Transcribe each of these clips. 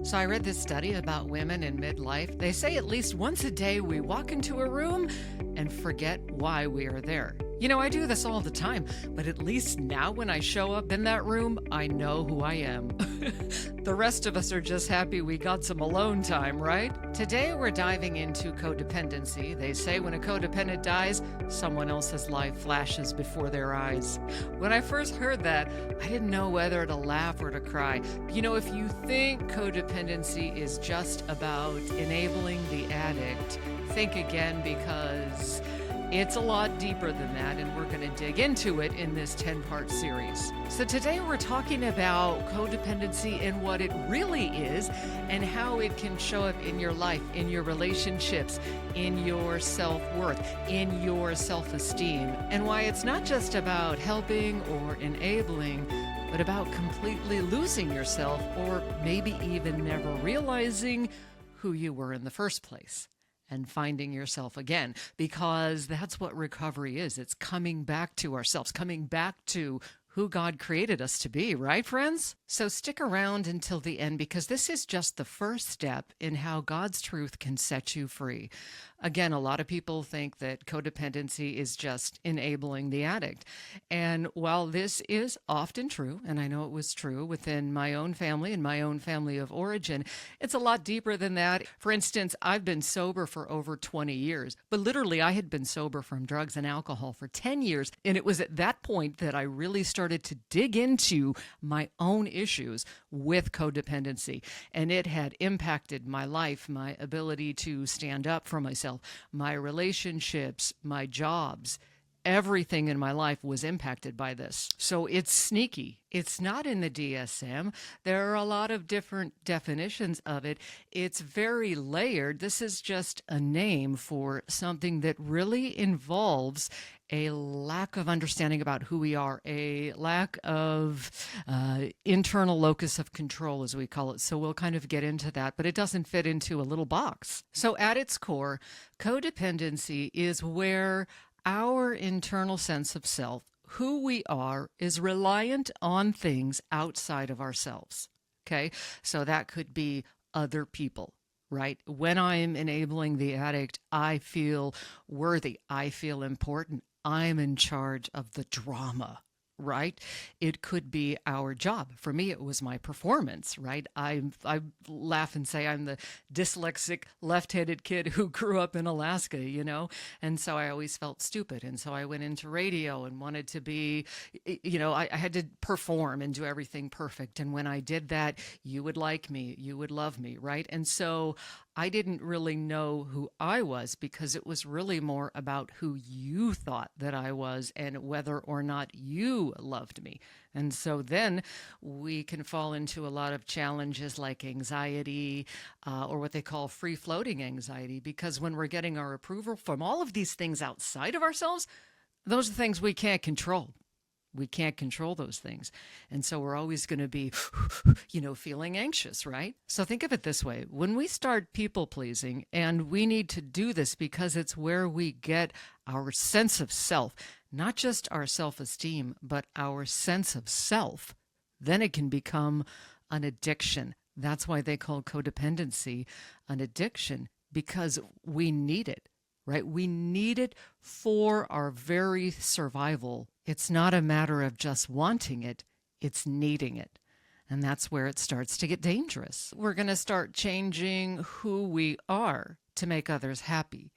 So I read this study about women in midlife. They say at least once a day we walk into a room and forget why we are there. You know, I do this all the time, but at least now when I show up in that room, I know who I am. The rest of us are just happy we got some alone time, right? Today we're diving into codependency. They say when a codependent dies, someone else's life flashes before their eyes. When I first heard that, I didn't know whether to laugh or to cry. You know, if you think codependency is just about enabling the addict, think again, because it's a lot deeper than that, and we're going to dig into it in this 10-part series. So today we're talking about codependency and what it really is and how it can show up in your life, in your relationships, in your self-worth, in your self-esteem, and why it's not just about helping or enabling, but about completely losing yourself or maybe even never realizing who you were in the first place. And finding yourself again, because that's what recovery is. It's coming back to ourselves, coming back to who God created us to be, right, friends? So stick around until the end, because this is just the first step in how God's truth can set you free. Again, a lot of people think that codependency is just enabling the addict. And while this is often true, and I know it was true within my own family and my own family of origin, it's a lot deeper than that. For instance, I've been sober for over 20 years, but literally I had been sober from drugs and alcohol for 10 years. And it was at that point that I really started to dig into my own issues with codependency. And it had impacted my life, my ability to stand up for myself, my relationships, my jobs. Everything in my life was impacted by this. So it's sneaky. It's not in the DSM. There are a lot of different definitions of it. It's very layered. This is just a name for something that really involves a lack of understanding about who we are, a lack of internal locus of control, as we call it. So we'll kind of get into that, but it doesn't fit into a little box. So at its core, codependency is where our internal sense of self, who we are, is reliant on things outside of ourselves. Okay? So that could be other people, right? When I'm enabling the addict, I feel worthy. I feel important. I'm in charge of the drama, right? It could be our job. For me, it was my performance, right? I laugh and say I'm the dyslexic left-handed kid who grew up in Alaska, you know? And so I always felt stupid. And so I went into radio and wanted to be, you know, I had to perform and do everything perfect. And when I did that, you would like me, you would love me, right? And so I didn't really know who I was, because it was really more about who you thought that I was and whether or not you loved me. And so then we can fall into a lot of challenges like anxiety, or what they call free-floating anxiety, because when we're getting our approval from all of these things outside of ourselves, those are things we can't control. We can't control those things. And so we're always going to be, you know, feeling anxious, right? So think of it this way. When we start people pleasing, and we need to do this because it's where we get our sense of self, not just our self-esteem, but our sense of self, then it can become an addiction. That's why they call codependency an addiction, because we need it. Right? We need it for our very survival. It's not a matter of just wanting it, it's needing it. And that's where it starts to get dangerous. We're going to start changing who we are to make others happy.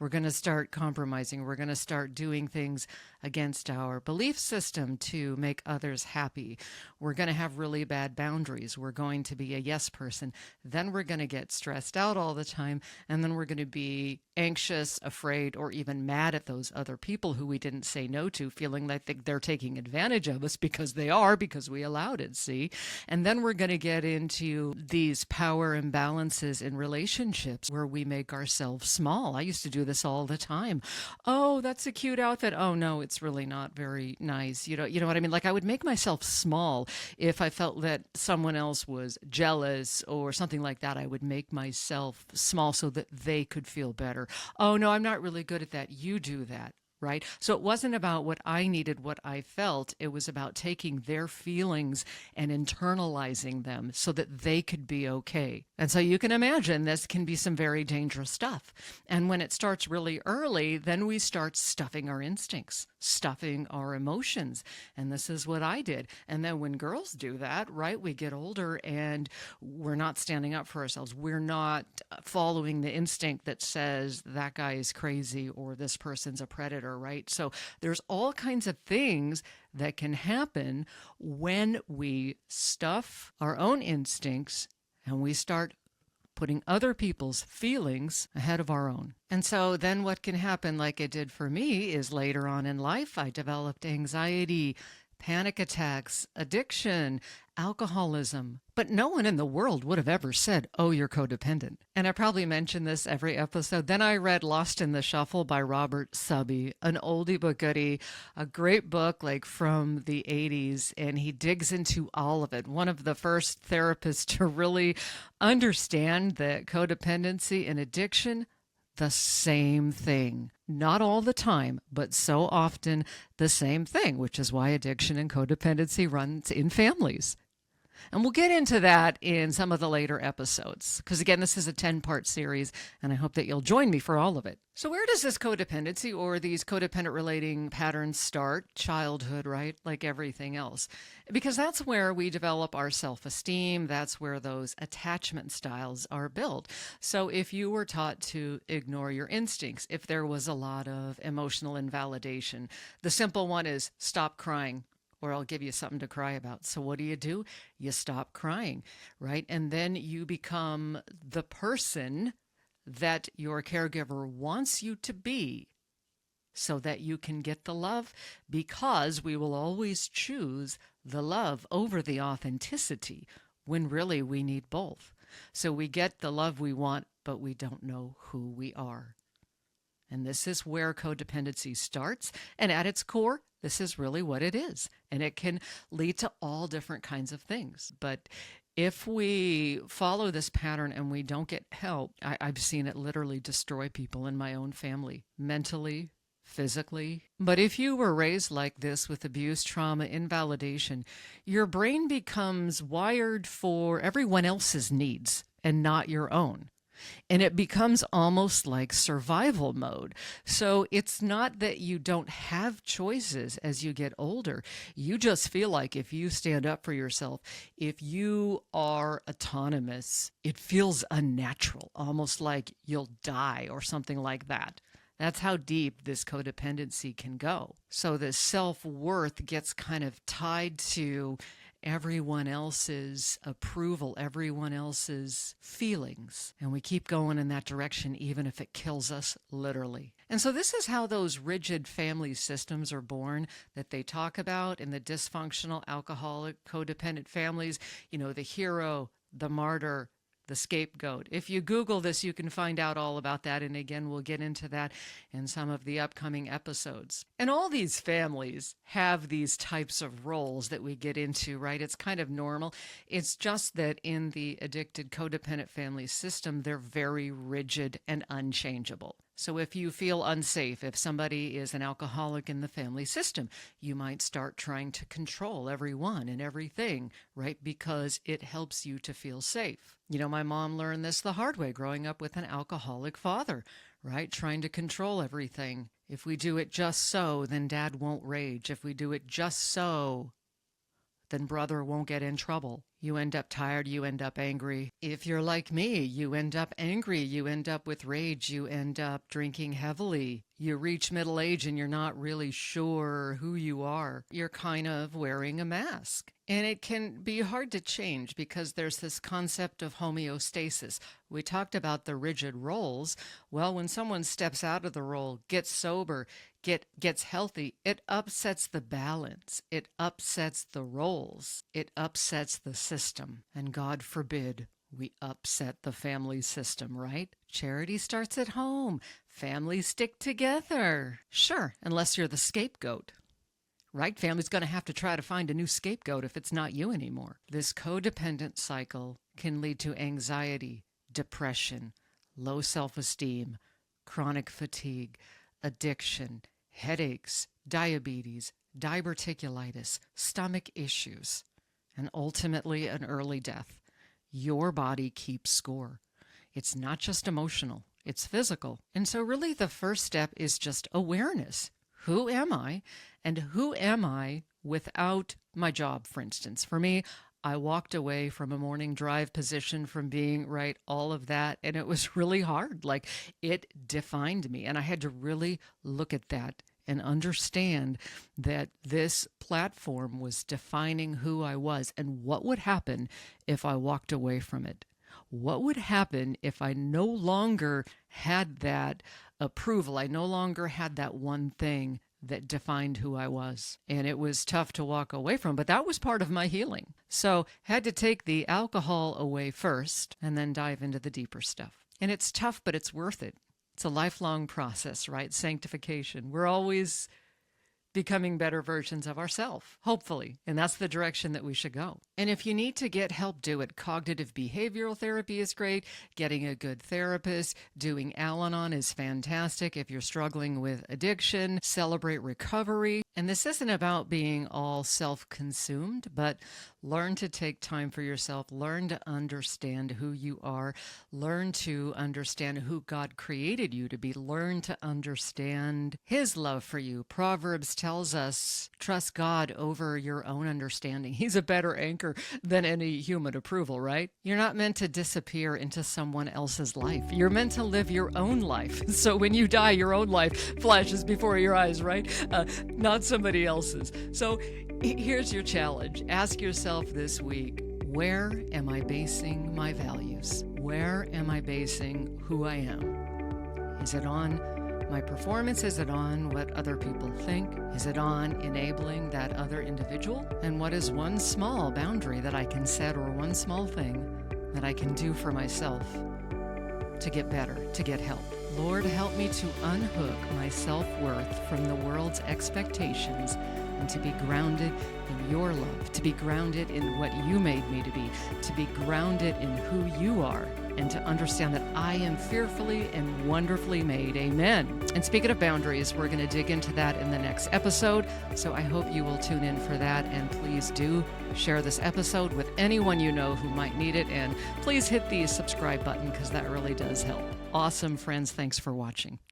We're going to start compromising. We're going to start doing things against our belief system to make others happy. We're going to have really bad boundaries. We're going to be a yes person. Then we're going to get stressed out all the time. And then we're going to be anxious, afraid, or even mad at those other people who we didn't say no to, feeling like they're taking advantage of us, because they are, because we allowed it, see? And then we're going to get into these power imbalances in relationships where we make ourselves small. I used to do this all the time. Oh, that's a cute outfit. Oh, no, it's really not very nice. You know what I mean? Like, I would make myself small if I felt that someone else was jealous or something like that. I would make myself small so that they could feel better. Oh, no, I'm not really good at that. You do that. right? So it wasn't about what I needed, what I felt. It was about taking their feelings and internalizing them so that they could be okay. And so you can imagine this can be some very dangerous stuff. And when it starts really early, then we start stuffing our instincts, stuffing our emotions. And this is what I did. And then when girls do that, right, we get older and we're not standing up for ourselves. We're not following the instinct that says that guy is crazy or this person's a predator, right? So there's all kinds of things that can happen when we stuff our own instincts and we start putting other people's feelings ahead of our own. And so then what can happen, like it did for me, is later on in life, I developed anxiety, panic attacks, addiction, alcoholism. But no one in the world would have ever said, oh, you're codependent. And I probably mention this every episode. Then I read Lost in the Shuffle by Robert Subby, an oldie but goodie, a great book like from the 80s. And he digs into all of it. One of the first therapists to really understand that codependency and addiction, the same thing. Not all the time, but so often the same thing, which is why addiction and codependency runs in families. And we'll get into that in some of the later episodes, because again, this is a 10-part series, and I hope that you'll join me for all of it. So where does this codependency or these codependent relating patterns start? Childhood, right? Like everything else. Because that's where we develop our self-esteem. That's where those attachment styles are built. So if you were taught to ignore your instincts, if there was a lot of emotional invalidation, the simple one is stop crying, or I'll give you something to cry about. So what do? You stop crying, right? And then you become the person that your caregiver wants you to be so that you can get the love, because we will always choose the love over the authenticity when really we need both. So we get the love we want, but we don't know who we are. And this is where codependency starts. And at its core, this is really what it is. And it can lead to all different kinds of things. But if we follow this pattern and we don't get help, I've seen it literally destroy people in my own family, mentally, physically. But if you were raised like this with abuse, trauma, invalidation, your brain becomes wired for everyone else's needs and not your own. And it becomes almost like survival mode. So it's not that you don't have choices as you get older. You just feel like if you stand up for yourself, if you are autonomous, it feels unnatural, almost like you'll die or something like that. That's how deep this codependency can go. So this self-worth gets kind of tied to everyone else's approval, everyone else's feelings. And we keep going in that direction, even if it kills us, literally. And so this is how those rigid family systems are born that they talk about in the dysfunctional, alcoholic, codependent families. You know, the hero, the martyr, the scapegoat. If you Google this, you can find out all about that. And again, we'll get into that in some of the upcoming episodes. And all these families have these types of roles that we get into, right? It's kind of normal. It's just that in the addicted codependent family system, they're very rigid and unchangeable. So if you feel unsafe, if somebody is an alcoholic in the family system, you might start trying to control everyone and everything, right? Because it helps you to feel safe. You know, my mom learned this the hard way growing up with an alcoholic father, right? Trying to control everything. If we do it just so, then dad won't rage. If we do it just so, then brother won't get in trouble. You end up tired, you end up angry. If you're like me, you end up angry, you end up with rage, you end up drinking heavily. You reach middle age and you're not really sure who you are. You're kind of wearing a mask. And it can be hard to change because there's this concept of homeostasis. We talked about the rigid roles. Well, when someone steps out of the role, gets sober, gets healthy, it upsets the balance. It upsets the roles. It upsets the system. And God forbid we upset the family system, right? Charity starts at home. Families stick together. Sure, unless you're the scapegoat. Right? Family's going to have to try to find a new scapegoat if it's not you anymore. This codependent cycle can lead to anxiety, depression, low self-esteem, chronic fatigue, addiction, headaches, diabetes, diverticulitis, stomach issues, and ultimately an early death. Your body keeps score. It's not just emotional, it's physical. And so really the first step is just awareness. Who am I? And who am I without my job, for instance? For me, I walked away from a morning drive position, from being right, all of that, and it was really hard. Like, it defined me, and I had to really look at that and understand that this platform was defining who I was and what would happen if I walked away from it. What would happen if I no longer had that approval? I no longer had that one thing that defined who I was. And it was tough to walk away from, but that was part of my healing. So had to take the alcohol away first and then dive into the deeper stuff. And it's tough, but it's worth it. It's a lifelong process, right? Sanctification. We're always becoming better versions of ourselves, hopefully. And that's the direction that we should go. And if you need to get help, do it. Cognitive behavioral therapy is great. Getting a good therapist, doing Al-Anon is fantastic. If you're struggling with addiction, celebrate recovery. And this isn't about being all self-consumed, but learn to take time for yourself. Learn to understand who you are. Learn to understand who God created you to be. Learn to understand His love for you. Proverbs tells us, trust God over your own understanding. He's a better anchor than any human approval, right? You're not meant to disappear into someone else's life. You're meant to live your own life. So when you die, your own life flashes before your eyes, right? Not somebody else's. So here's your challenge. Ask yourself this week, where am I basing my values? Where am I basing who I am? Is it on my performance? Is it on what other people think? Is it on enabling that other individual? And what is one small boundary that I can set, or one small thing that I can do for myself to get better, to get help? Lord, help me to unhook my self-worth from the world's expectations and to be grounded in your love, to be grounded in what you made me to be grounded in who you are, and to understand that I am fearfully and wonderfully made. Amen. And speaking of boundaries, we're going to dig into that in the next episode. So I hope you will tune in for that. And please do share this episode with anyone you know who might need it. And please hit the subscribe button, because that really does help. Awesome, friends. Thanks for watching.